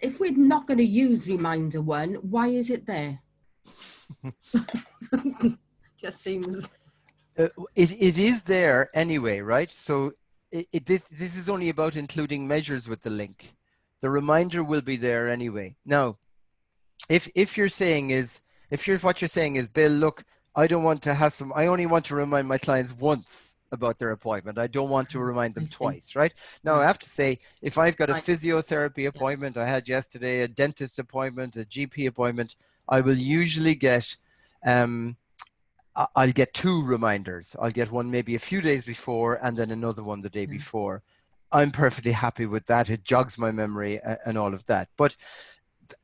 if we're not going to use reminder one, why is it there? Just seems. It is there anyway, right? So this is only about including measures with the link. The reminder will be there anyway. Now, if what you're saying is, Bill, look, I don't want to have I only want to remind my clients once about their appointment. I don't want to remind them twice, right? Now, Yeah. I have to say, if I've got a Right. physiotherapy appointment I had yesterday, a dentist appointment, a GP appointment, I will usually get, I'll get 2 reminders. I'll get one maybe a few days before and then another one the day before. I'm perfectly happy with that. It jogs my memory and all of that.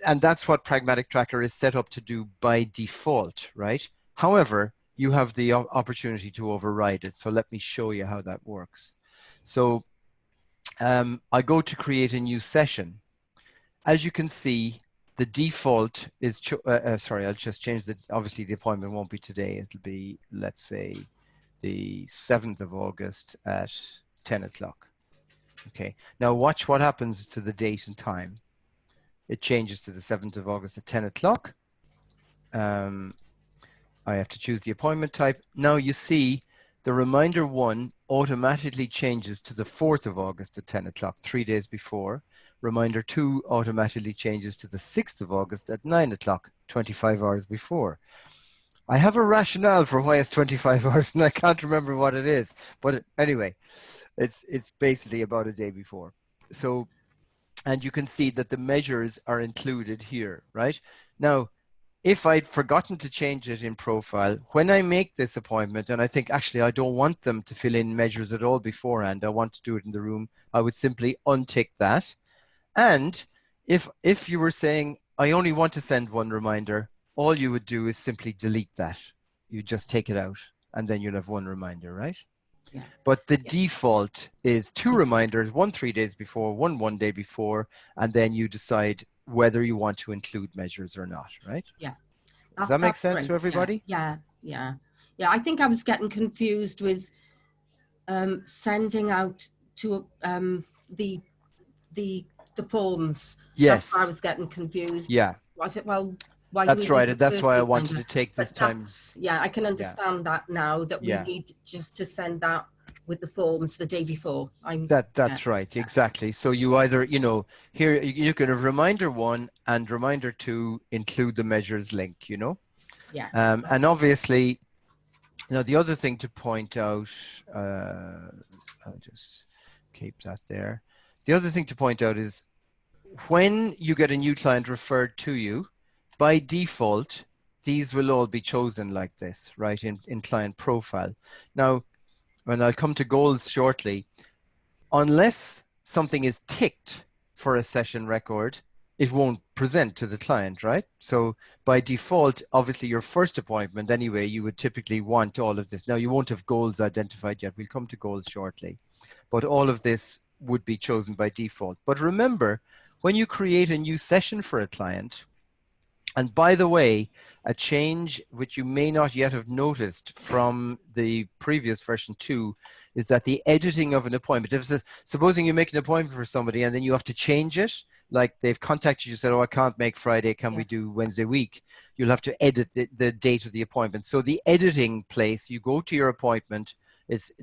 And that's what Pragmatic Tracker is set up to do by default, right? However, you have the opportunity to override it. So let me show you how that works. So I go to create a new session. As you can see, the default is, sorry, I'll just change obviously the appointment won't be today. It'll be, let's say, the 7th of August at 10 o'clock. Okay, now watch what happens to the date and time. It changes to the 7th of August at 10 o'clock. I have to choose the appointment type. Now you see the reminder 1 automatically changes to the 4th of August at 10 o'clock, 3 days before. Reminder 2 automatically changes to the 6th of August at 9 o'clock, 25 hours before. I have a rationale for why it's 25 hours and I can't remember what it is. But anyway, it's basically about a day before. So, and you can see that the measures are included here, right? Now, if I'd forgotten to change it in profile, when I make this appointment and I think, actually, I don't want them to fill in measures at all beforehand, I want to do it in the room, I would simply untick that. And if you were saying, I only want to send 1 reminder, all you would do is simply delete that. You just take it out and then you'll have 1 reminder, right? Yeah. But the default is 2 reminders, 1 3 days before, 1 day before, and then you decide whether you want to include measures or not, right? Yeah. Does that make sense great. to everybody? Yeah. I think I was getting confused with sending out to the forms. Yes. That's why I was getting confused. Yeah. Was it, well, why that's do we right. need And that's why I wanted reminder? to take this time. Yeah, I can understand that now, that we need just to send that with the forms the day before. That's right. Exactly. So you either, here you can have reminder 1 and reminder 2 include the measures link, Yeah. And obviously, the other thing to point out, I'll just keep that there. The other thing to point out is when you get a new client referred to you, by default, these will all be chosen like this, right, in client profile. Now, and I'll come to goals shortly, unless something is ticked for a session record, it won't present to the client, right? So by default, obviously your first appointment anyway, you would typically want all of this. Now you won't have goals identified yet. We'll come to goals shortly, but all of this would be chosen by default. But remember, when you create a new session for a client, and by the way, a change which you may not yet have noticed from the previous version 2 is that the editing of an appointment, supposing you make an appointment for somebody and then you have to change it, like they've contacted you, said, oh, I can't make Friday, can we do Wednesday week? You'll have to edit the date of the appointment. So the editing place, you go to your appointment,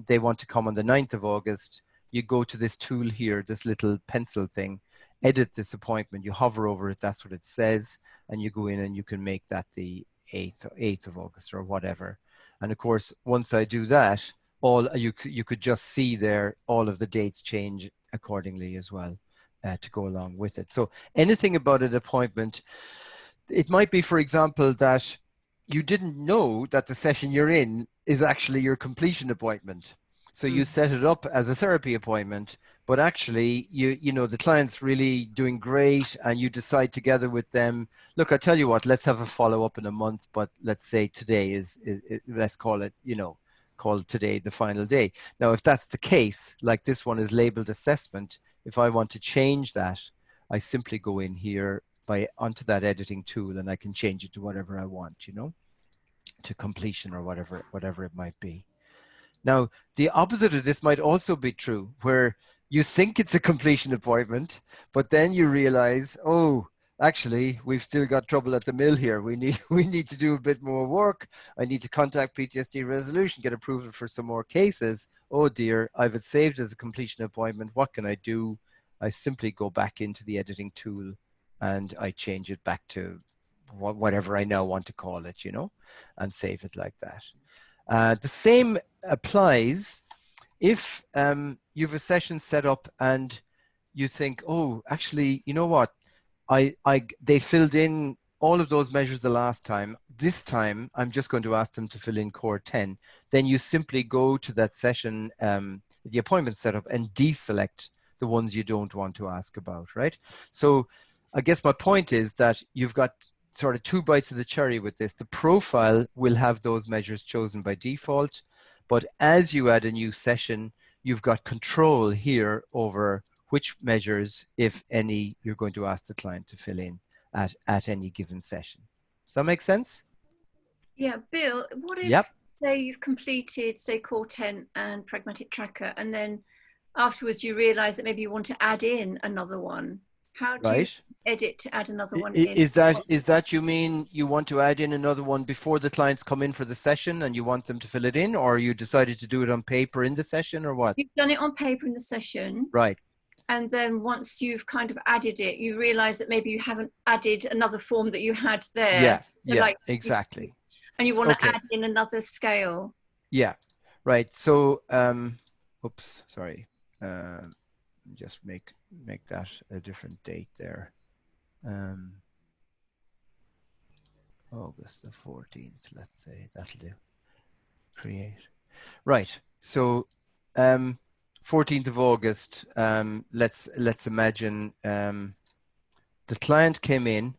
they want to come on the 9th of August, you go to this tool here, this little pencil thing, edit this appointment, you hover over it, that's what it says, and you go in and you can make that the 8th of August or whatever. And of course, once I do that, you could just see there all of the dates change accordingly as well to go along with it. So anything about an appointment, it might be, for example, that you didn't know that the session you're in is actually your completion appointment. So you set it up as a therapy appointment, but actually the client's really doing great and you decide together with them, look, I tell you what, let's have a follow-up in a month, but let's say today is let's call it, call today the final day. Now, if that's the case, like this one is labeled assessment, if I want to change that, I simply go in here onto that editing tool and I can change it to whatever I want, to completion or whatever it might be. Now, the opposite of this might also be true, where you think it's a completion appointment, but then you realize, oh, actually, we've still got trouble at the mill here. We need to do a bit more work. I need to contact PTSD resolution, get approval for some more cases. Oh dear, I've it saved as a completion appointment. What can I do? I simply go back into the editing tool and I change it back to whatever I now want to call it, and save it like that. The same applies if you have a session set up and you think, oh, actually, you know what? They filled in all of those measures the last time. This time, I'm just going to ask them to fill in core 10. Then you simply go to that session, the appointment setup, and deselect the ones you don't want to ask about, right? So I guess my point is that you've got sort of 2 bites of the cherry with this. The profile will have those measures chosen by default, but as you add a new session, you've got control here over which measures, if any, you're going to ask the client to fill in at any given session. Does that make sense? Yeah, Bill, what if, yep. say you've completed, say, core 10 and Pragmatic Tracker, and then afterwards you realize that maybe you want to add in another one? How do you edit to add another one in? Is that you mean you want to add in another one before the clients come in for the session and you want them to fill it in, or you decided to do it on paper in the session, or what? You've done it on paper in the session. Right. And then once you've kind of added it, you realize that maybe you haven't added another form that you had there. Yeah, like, exactly. And you want to add in another scale. Yeah, right. So, oops, sorry. Just make that a different date there. August the 14th, let's say. That'll do. Create. Right. So, 14th of August, let's imagine the client came in,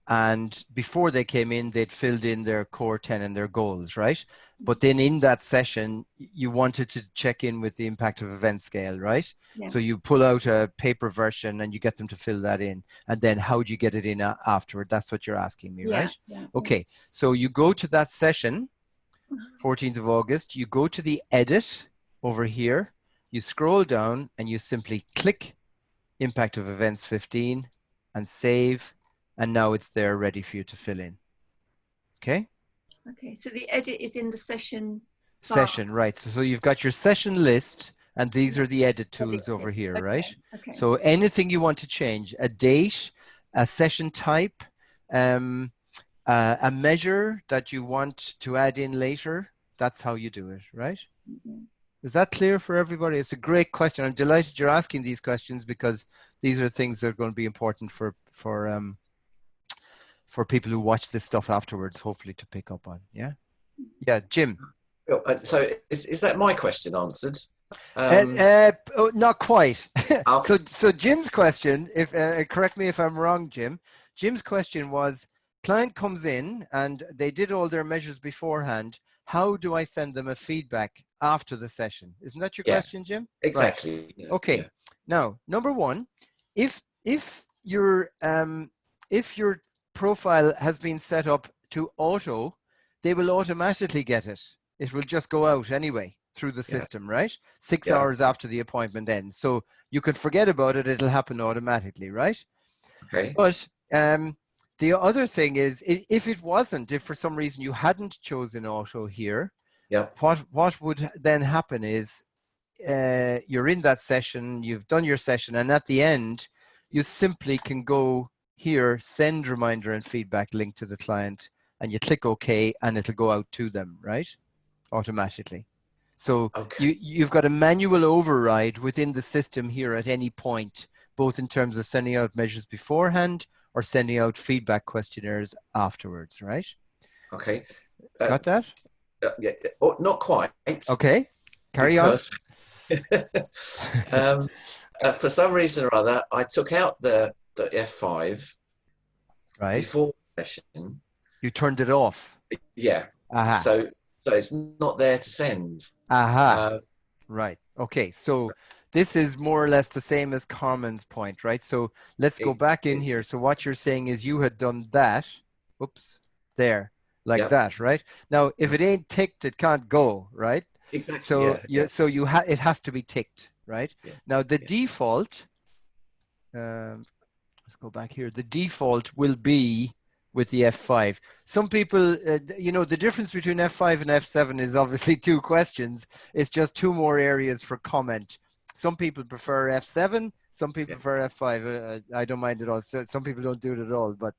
and before they came in, they'd filled in their core 10 and their goals, right? But then in that session, you wanted to check in with the impact of event scale, right? Yeah. So you pull out a paper version and you get them to fill that in. And then how do you get it in afterward? That's what you're asking me, right? Yeah. Okay, so you go to that session, 14th of August, you go to the edit over here, you scroll down and you simply click impact of events 15 and save. And now it's there ready for you to fill in. Okay? Okay, so the edit is in the session bar. Session, right. So you've got your session list, and these are the edit tools over here, right? Okay. So anything you want to change, a date, a session type, a measure that you want to add in later, that's how you do it, right? Mm-hmm. Is that clear for everybody? It's a great question. I'm delighted you're asking these questions, because these are things that are going to be important for people who watch this stuff afterwards, hopefully to pick up on. Yeah, Jim. So is that my question answered? Not quite. Okay. So Jim's question, if correct me if I'm wrong, Jim. Jim's question was: client comes in and they did all their measures beforehand. How do I send them a feedback after the session? Isn't that your question, Jim? Exactly. Right. Yeah. Okay. Yeah. Now, number one, if your profile has been set up to auto, they will automatically get it. It will just go out anyway through the system, right? 6 hours after the appointment ends. So you can forget about it. It'll happen automatically, right? Okay. But the other thing is, if for some reason you hadn't chosen auto here, what would then happen is you're in that session, you've done your session, and at the end, you simply can go here, send reminder and feedback link to the client, and you click OK, and it'll go out to them, right? Automatically. So you've got a manual override within the system here at any point, both in terms of sending out measures beforehand or sending out feedback questionnaires afterwards, right? Okay. Got that? Yeah, not quite. Okay. Carry on. For some reason or other, I took out the F5 before the session. You turned it off. Yeah. So it's not there to send. Right. Okay. So this is more or less the same as Carmen's point, right? So let's go back in here. So what you're saying is you had done that. Oops. There. Like that, right? Now, if it ain't ticked, it can't go, right? Exactly. So Yeah. so it has to be ticked, right? Yeah. Now the default, let's go back here. The default will be with the F5. Some people, you know, the difference between F5 and F7 is obviously two questions. It's just two more areas for comment. Some people prefer F7. Some people prefer F5. I don't mind it all. So some people don't do it at all. But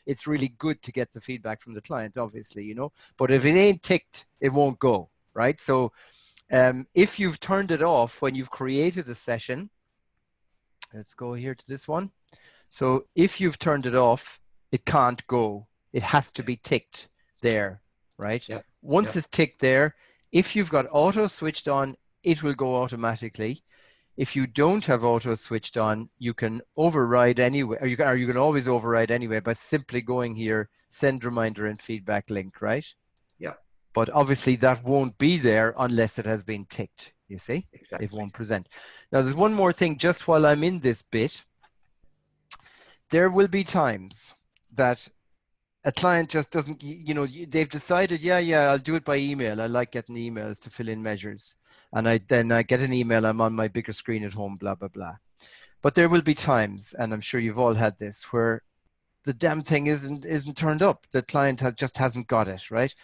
it's really good to get the feedback from the client, obviously, you know. But if it ain't ticked, it won't go, right? So if you've turned it off when you've created a session, let's go here to this one. So if you've turned it off, it can't go. It has to be ticked there, right? Yep. Once it's ticked there, if you've got auto switched on, it will go automatically. If you don't have auto switched on, you can override anyway, or you can always override anyway by simply going here, send reminder and feedback link, right? Yeah. But obviously that won't be there unless it has been ticked, you see? Exactly. It won't present. Now there's one more thing just while I'm in this bit. There will be times that a client just doesn't, you know, they've decided, yeah, I'll do it by email. I like getting emails to fill in measures. And then I get an email, I'm on my bigger screen at home, blah, blah, blah. But there will be times, and I'm sure you've all had this, where the damn thing isn't turned up. The client just hasn't got it, right?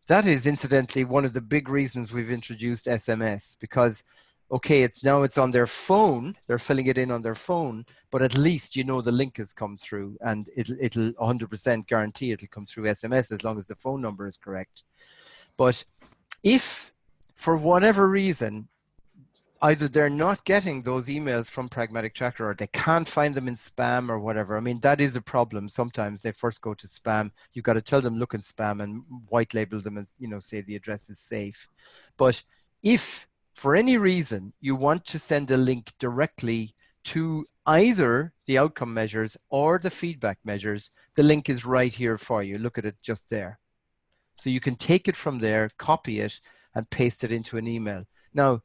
That is incidentally one of the big reasons we've introduced SMS, because okay, it's on their phone, they're filling it in on their phone, but at least you know the link has come through, and it'll 100% guarantee it'll come through SMS as long as the phone number is correct. But if for whatever reason either they're not getting those emails from Pragmatic Tracker, or they can't find them in spam or whatever. I mean, that is a problem. Sometimes they first go to spam. You've got to tell them, look in spam, and white label them and, you know, say the address is safe. But if for any reason you want to send a link directly to either the outcome measures or the feedback measures, the link is right here for you. Look at it just there. So you can take it from there, copy it, and paste it into an email. Now,